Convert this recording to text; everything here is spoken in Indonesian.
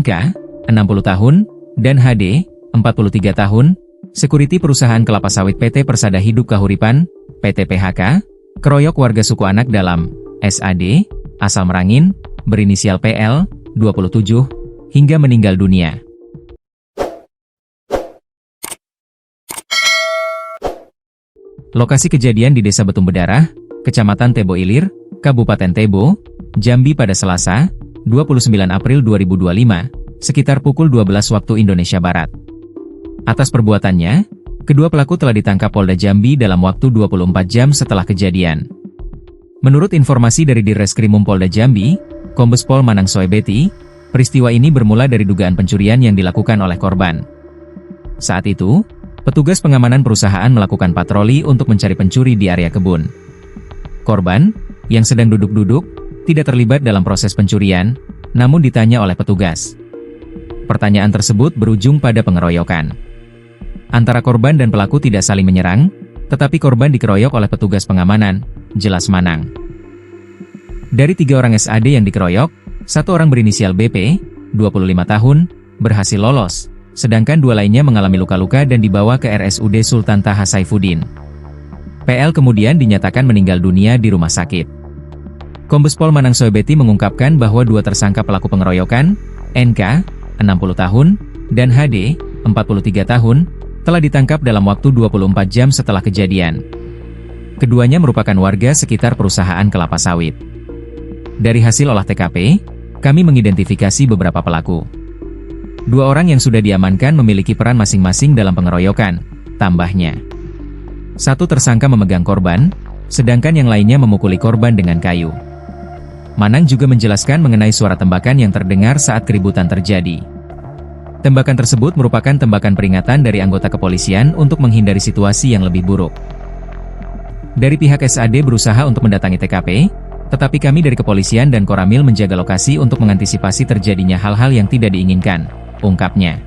NK, 60 tahun, dan HD, 43 tahun, sekuriti perusahaan kelapa sawit PT Persada Hidup Kahuripan, PT PHK, keroyok warga suku anak dalam, SAD, asal Merangin, berinisial PL, 27, hingga meninggal dunia. Lokasi kejadian di Desa Betung Bedarah, Kecamatan Tebo Ilir, Kabupaten Tebo, Jambi pada Selasa, 29 April 2025, sekitar pukul 12 waktu Indonesia Barat. Atas perbuatannya, kedua pelaku telah ditangkap Polda Jambi dalam waktu 24 jam setelah kejadian. Menurut informasi dari Dirreskrimum Polda Jambi, Kombes Pol Manang Soebeti, peristiwa ini bermula dari dugaan pencurian yang dilakukan oleh korban. Saat itu, petugas pengamanan perusahaan melakukan patroli untuk mencari pencuri di area kebun. Korban, yang sedang duduk-duduk, tidak terlibat dalam proses pencurian, namun ditanya oleh petugas. Pertanyaan tersebut berujung pada pengeroyokan. Antara korban dan pelaku tidak saling menyerang, tetapi korban dikeroyok oleh petugas pengamanan, jelas Manang. Dari 3 orang SAD yang dikeroyok, 1 orang berinisial BP, 25 tahun, berhasil lolos, sedangkan 2 lainnya mengalami luka-luka dan dibawa ke RSUD Sultan Taha Saifuddin. PL kemudian dinyatakan meninggal dunia di rumah sakit. Kombes Pol Manang Soebeti mengungkapkan bahwa 2 tersangka pelaku pengeroyokan, NK, 60 tahun, dan HD, 43 tahun, telah ditangkap dalam waktu 24 jam setelah kejadian. Keduanya merupakan warga sekitar perusahaan kelapa sawit. Dari hasil olah TKP, kami mengidentifikasi beberapa pelaku. 2 orang yang sudah diamankan memiliki peran masing-masing dalam pengeroyokan, tambahnya. 1 tersangka memegang korban, sedangkan yang lainnya memukuli korban dengan kayu. Manang juga menjelaskan mengenai suara tembakan yang terdengar saat keributan terjadi. Tembakan tersebut merupakan tembakan peringatan dari anggota kepolisian untuk menghindari situasi yang lebih buruk. Dari pihak SAD berusaha untuk mendatangi TKP, tetapi kami dari kepolisian dan Koramil menjaga lokasi untuk mengantisipasi terjadinya hal-hal yang tidak diinginkan, ungkapnya.